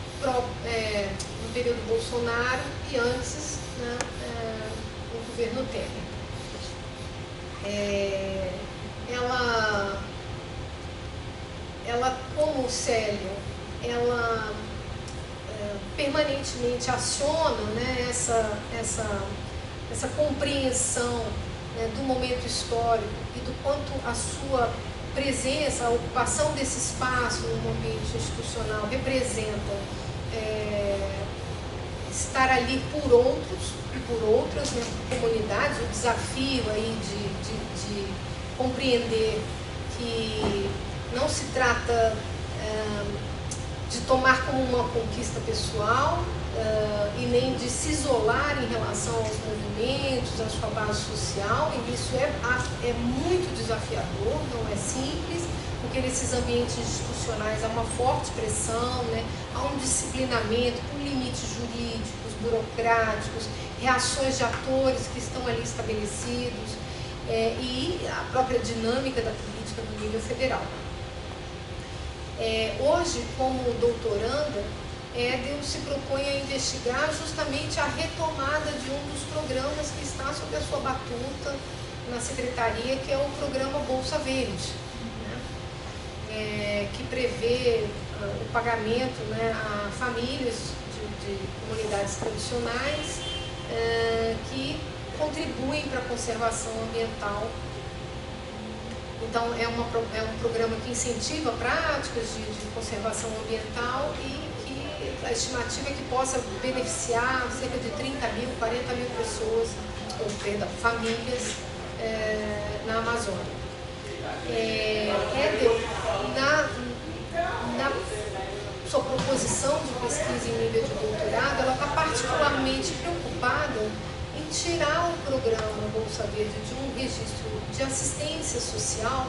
Bolsonaro e antes, né, no governo Temer. Ela, como Célio, ela permanentemente aciona, né, essa compreensão, né, do momento histórico e do quanto a sua presença, a ocupação desse espaço no ambiente institucional representa estar ali por outros e por outras, né, comunidades. O desafio aí de compreender que não se trata de tomar como uma conquista pessoal e nem de se isolar em relação aos movimentos, à sua base social, e isso é muito desafiador, não é simples, porque nesses ambientes institucionais há uma forte pressão, né? Há um disciplinamento por limites jurídicos, burocráticos, reações de atores que estão ali estabelecidos, e a própria dinâmica da política no nível federal. Hoje, como doutoranda, EDEL se propõe a investigar justamente a retomada de um dos programas que está sob a sua batuta na secretaria, que é o programa Bolsa Verde, né? Que prevê o pagamento, né, a famílias de comunidades tradicionais que contribuem para a conservação ambiental. Então, é um programa que incentiva práticas de conservação ambiental e a estimativa é que possa beneficiar cerca de 30 mil, 40 mil pessoas, ou famílias, na Amazônia. EDEL, na sua proposição de pesquisa em nível de doutorado, ela está particularmente preocupada em tirar o programa Bolsa Verde de um registro de assistência social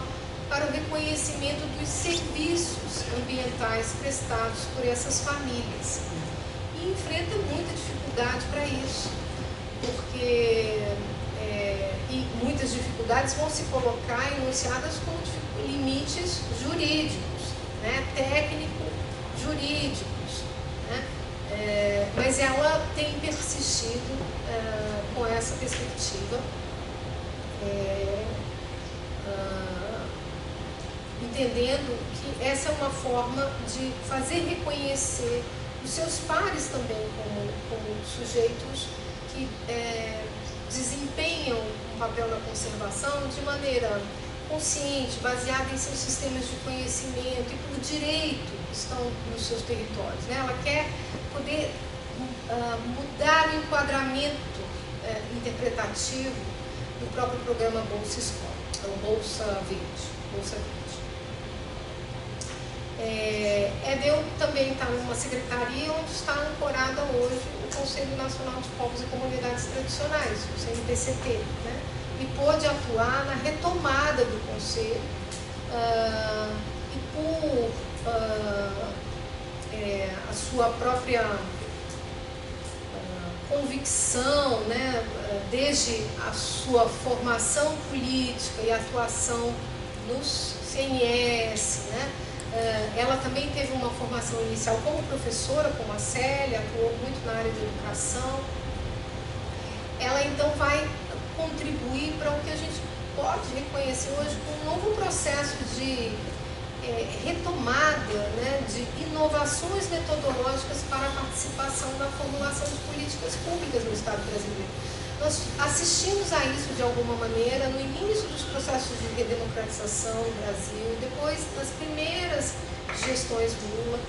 para o reconhecimento dos serviços ambientais prestados por essas famílias. E enfrenta muita dificuldade para isso, porque e muitas dificuldades vão se colocar enunciadas como limites jurídicos, né, técnico-jurídicos, Mas ela tem persistido com essa perspectiva, entendendo que essa é uma forma de fazer reconhecer os seus pares também como sujeitos que desempenham um papel na conservação de maneira consciente, baseada em seus sistemas de conhecimento e por direito que estão nos seus territórios, né? Ela quer poder mudar o enquadramento interpretativo do próprio programa Bolsa Escola, ou Bolsa Verde. EDEL também está numa secretaria onde está ancorada hoje o Conselho Nacional de Povos e Comunidades Tradicionais, o CNPCT, né? E pôde atuar na retomada do Conselho e por a sua própria convicção, né? Desde a sua formação política e atuação nos CNS, né? Ela também teve uma formação inicial como professora, como a Célia, atuou muito na área de educação. Ela então vai contribuir para o que a gente pode reconhecer hoje como um novo processo de retomada, né, de inovações metodológicas para a participação na formulação de políticas públicas no Estado brasileiro. Nós assistimos a isso de alguma maneira no início dos processos de redemocratização no Brasil, depois das primeiras gestões Lula.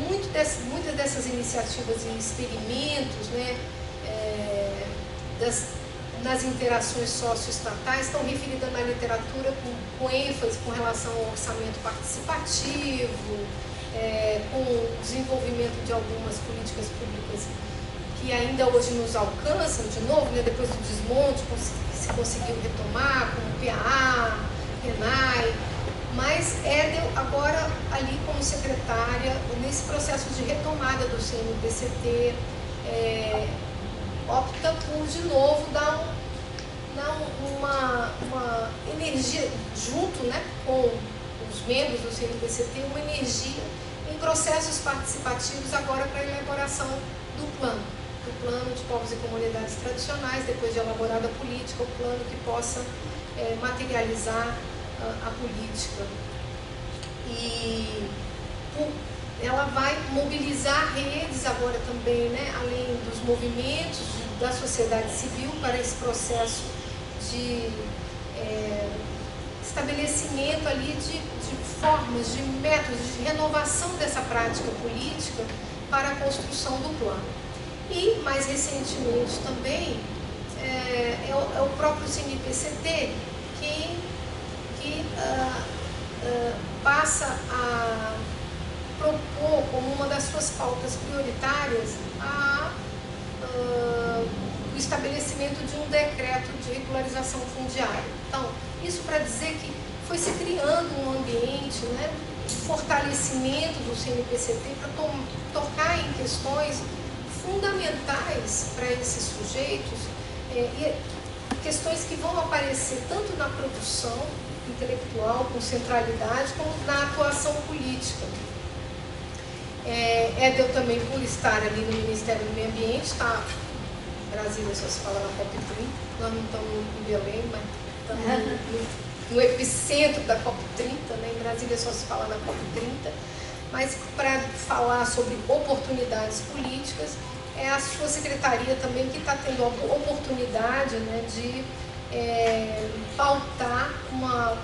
Muitas dessas iniciativas e experimentos, né, nas interações socioestatais estão referidas na literatura com ênfase com relação ao orçamento participativo, com o desenvolvimento de algumas políticas públicas que ainda hoje nos alcançam, de novo, né, depois do desmonte, se conseguiu retomar, como o PAA, RENAI, mas EDEL agora ali como secretária, nesse processo de retomada do CNPCT, opta por, de novo, dar uma energia, junto, né, com os membros do CNPCT, uma energia em processos participativos agora para a elaboração do plano de povos e comunidades tradicionais, depois de elaborada a política, o plano que possa materializar a política. E ela vai mobilizar redes agora também, né, além dos movimentos da sociedade civil para esse processo de estabelecimento ali de formas, de métodos, de renovação dessa prática política para a construção do plano. E, mais recentemente também, é o próprio CNPCT que passa a propor como uma das suas pautas prioritárias o estabelecimento de um decreto de regularização fundiária. Então, isso para dizer que foi se criando um ambiente, né, de fortalecimento do CNPCT para tocar em questões fundamentais para esses sujeitos, e questões que vão aparecer tanto na produção intelectual, com centralidade, como na atuação política. EDEL também, por estar ali no Ministério do Meio Ambiente, está Brasília só se fala na COP30, nós não estamos em Belém, mas estamos no epicentro da COP30, né? Em Brasília só se fala na COP30, mas para falar sobre oportunidades políticas, é a sua secretaria também que está tendo a oportunidade, né, de pautar uma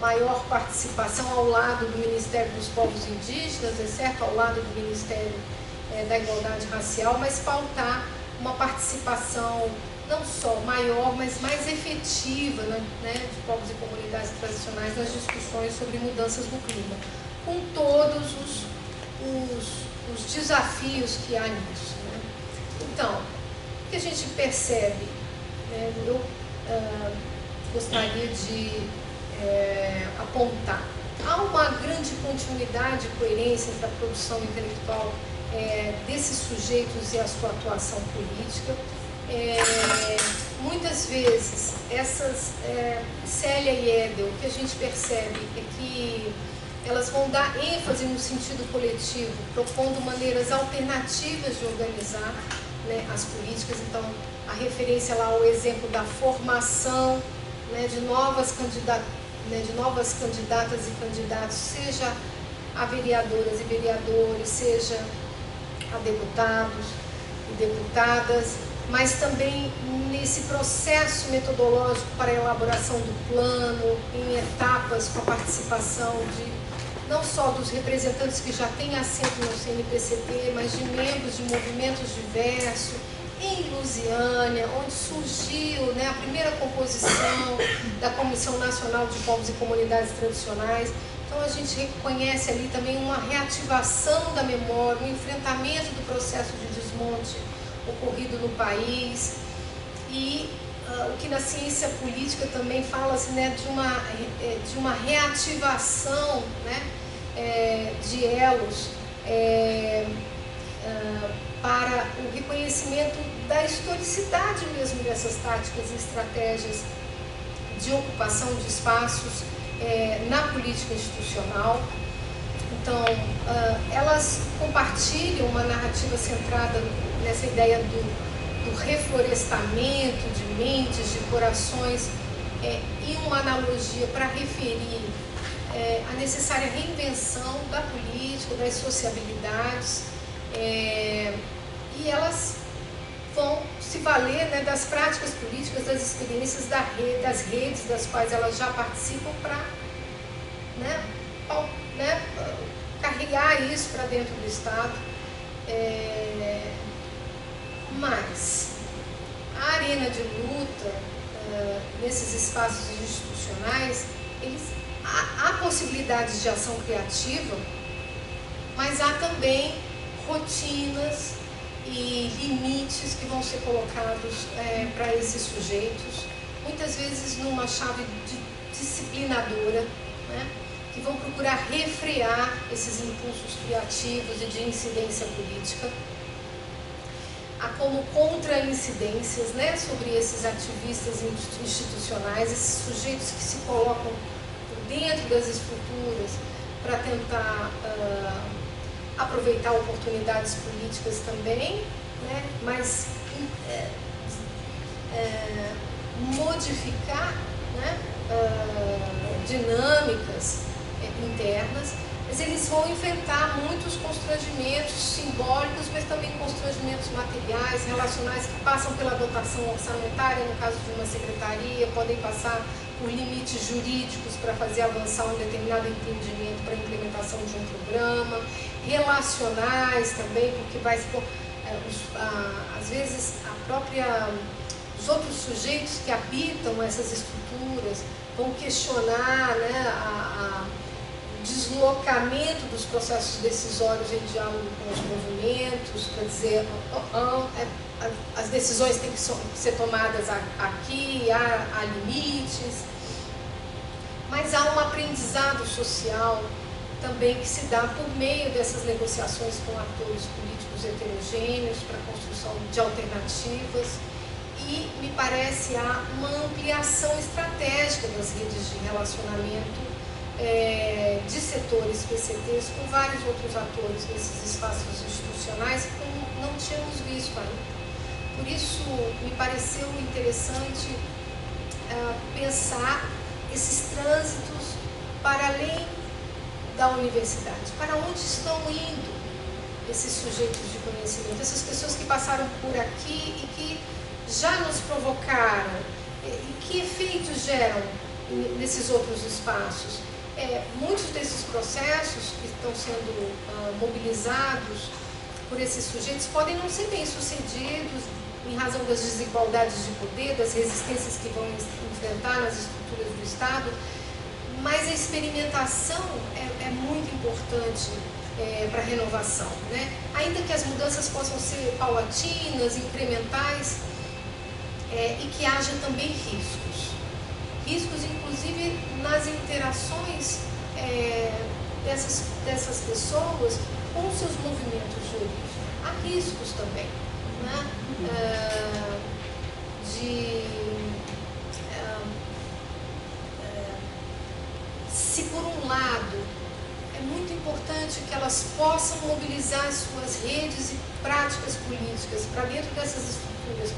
maior participação ao lado do Ministério dos Povos Indígenas, certo? Ao lado do Ministério da Igualdade Racial, mas pautar uma participação não só maior, mas mais efetiva, né, de povos e comunidades tradicionais nas discussões sobre mudanças do clima, com todos os desafios que há nisso, né? Então, o que a gente percebe, né, eu gostaria de apontar. Há uma grande continuidade e coerência entre a produção intelectual desses sujeitos e a sua atuação política. Muitas vezes, essas Célia e EDEL, o que a gente percebe é que elas vão dar ênfase no sentido coletivo, propondo maneiras alternativas de organizar, né, as políticas. Então, a referência lá ao exemplo da formação, né, de novas candidatas e candidatos, seja a vereadoras e vereadores, seja a deputados e deputadas, mas também nesse processo metodológico para a elaboração do plano, em etapas, com a participação de não só dos representantes que já têm assento no CNPCT, mas de membros de movimentos diversos, em Lusiânia, onde surgiu, né, a primeira composição da Comissão Nacional de Povos e Comunidades Tradicionais. Então a gente reconhece ali também uma reativação da memória, um enfrentamento do processo de desmonte ocorrido no país, e o que na ciência política também fala-se, né, de uma reativação, né, de elos para o reconhecimento da historicidade mesmo dessas táticas e estratégias de ocupação de espaços na política institucional. Então, elas compartilham uma narrativa centrada nessa ideia do reflorestamento de mentes, de corações, e uma analogia para referir a necessária reinvenção da política, das sociabilidades, e elas vão se valer, né, das práticas políticas, das experiências das redes das quais elas já participam para, né, carregar isso para dentro do Estado. Mas a arena de luta, nesses espaços institucionais, há possibilidades de ação criativa, mas há também rotinas e limites que vão ser colocados para esses sujeitos, muitas vezes numa chave disciplinadora, né, que vão procurar refrear esses impulsos criativos e de incidência política. Há como contra-incidências, né, sobre esses ativistas institucionais, esses sujeitos que se colocam dentro das estruturas para tentar aproveitar oportunidades políticas também, né, mas modificar, né, dinâmicas internas. Mas eles vão enfrentar muitos constrangimentos simbólicos, mas também constrangimentos materiais, relacionais, que passam pela dotação orçamentária, no caso de uma secretaria, podem passar por limites jurídicos para fazer avançar um determinado entendimento para a implementação de um programa, relacionais também, porque vai se às vezes os outros sujeitos que habitam essas estruturas vão questionar, né, o deslocamento dos processos decisórios em diálogo com os movimentos, para dizer, as decisões têm que ser tomadas aqui, há limites, mas há um aprendizado social também que se dá por meio dessas negociações com atores políticos heterogêneos para a construção de alternativas, e me parece há uma ampliação estratégica das redes de relacionamento de setores PCTs com vários outros atores nesses espaços institucionais, como não tínhamos visto ainda. Por isso, me pareceu interessante pensar esses trânsitos para além da universidade. Para onde estão indo esses sujeitos de conhecimento, essas pessoas que passaram por aqui e que já nos provocaram, e que efeitos geram nesses outros espaços? Muitos desses processos que estão sendo mobilizados por esses sujeitos podem não ser bem sucedidos em razão das desigualdades de poder, das resistências que vão enfrentar nas estruturas do Estado, mas a experimentação é muito importante para a renovação, né? Ainda que as mudanças possam ser paulatinas, incrementais, e que haja também riscos, inclusive nas interações dessas pessoas com seus movimentos de origem. Há riscos também, né? Se por um lado é muito importante que elas possam mobilizar suas redes e práticas políticas para dentro dessas estruturas,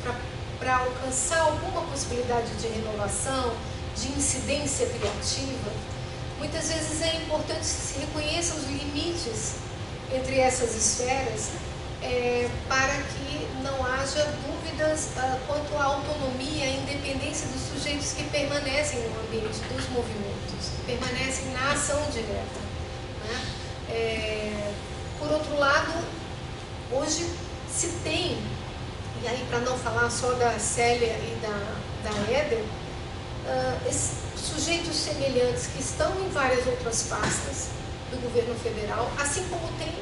para alcançar alguma possibilidade de renovação, de incidência criativa. Muitas vezes é importante que se reconheçam os limites entre essas esferas, para que não haja dúvidas quanto à autonomia e independência dos sujeitos que permanecem no ambiente dos movimentos, que permanecem na ação direta, né? Por outro lado, hoje se tem, e aí para não falar só da Célia e da Éder, sujeitos semelhantes que estão em várias outras pastas do governo federal, assim como tem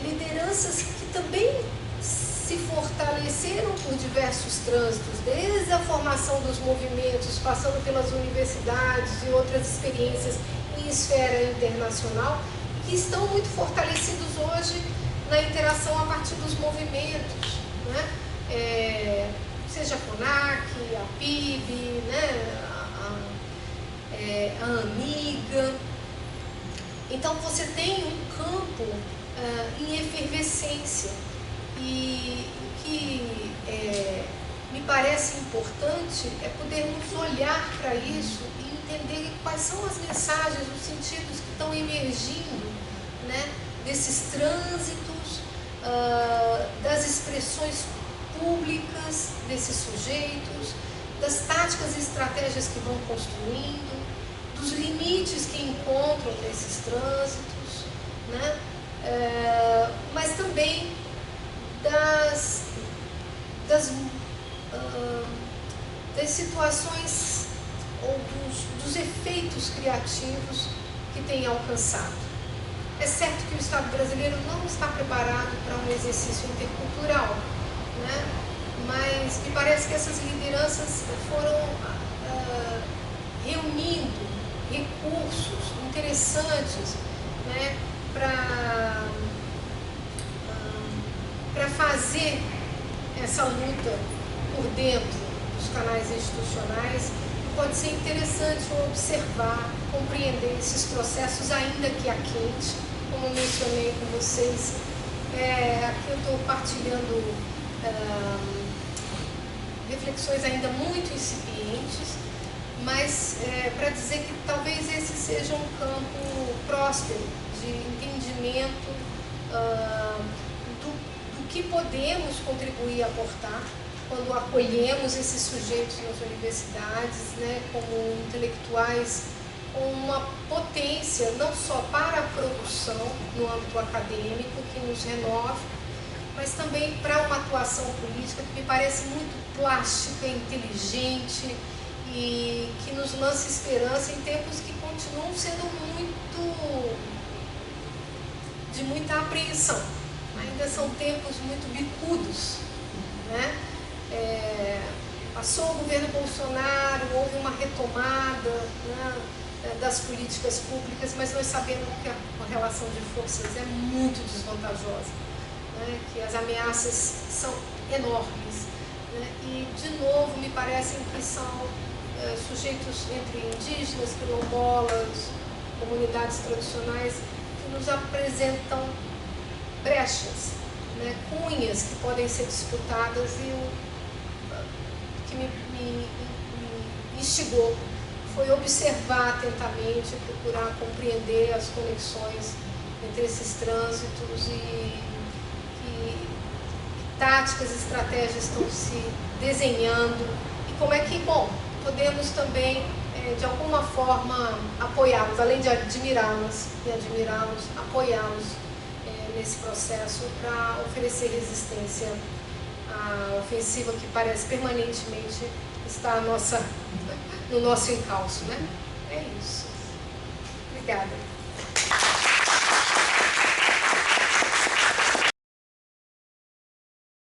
lideranças que também se fortaleceram por diversos trânsitos, desde a formação dos movimentos, passando pelas universidades e outras experiências em esfera internacional, que estão muito fortalecidos hoje na interação a partir dos movimentos, né? Seja a CONAC, a PIB, né? A Amiga. Então você tem um campo em efervescência, e o que me parece importante é podermos olhar para isso e entender quais são as mensagens, os sentidos que estão emergindo, né, desses trânsitos, das expressões públicas desses sujeitos, das táticas e estratégias que vão construindo, dos limites que encontram nesses trânsitos, né? Mas também das situações ou dos efeitos criativos que tem alcançado. É certo que o Estado brasileiro não está preparado para um exercício intercultural, né? Mas me parece que essas lideranças foram reunindo recursos interessantes, né, para fazer essa luta por dentro dos canais institucionais. Pode ser interessante observar, compreender esses processos, ainda que a quente, como eu mencionei com vocês. Aqui eu estou partilhando reflexões ainda muito incipientes, mas para dizer que talvez esse seja um campo próspero de entendimento do que podemos contribuir e aportar quando acolhemos esses sujeitos nas universidades, né, como intelectuais com uma potência não só para a produção no âmbito acadêmico, que nos renove, mas também para uma atuação política que me parece muito plástica, inteligente, e que nos lança esperança em tempos que continuam sendo de muita apreensão. Ainda são tempos muito bicudos, né? Passou o governo Bolsonaro, houve uma retomada, né, das políticas públicas, mas nós sabemos que a relação de forças é muito desvantajosa, né, que as ameaças são enormes, né, e, de novo, me parecem que são sujeitos entre indígenas, quilombolas, comunidades tradicionais, que nos apresentam brechas, né, cunhas que podem ser disputadas, e o que me instigou foi observar atentamente, procurar compreender as conexões entre esses trânsitos e que táticas e estratégias estão se desenhando, e como é que, bom, podemos também, de alguma forma, apoiá-los, além de admirá-los, apoiá-los nesse processo para oferecer resistência à ofensiva que parece permanentemente estar no nosso encalço, né? É isso. Obrigada.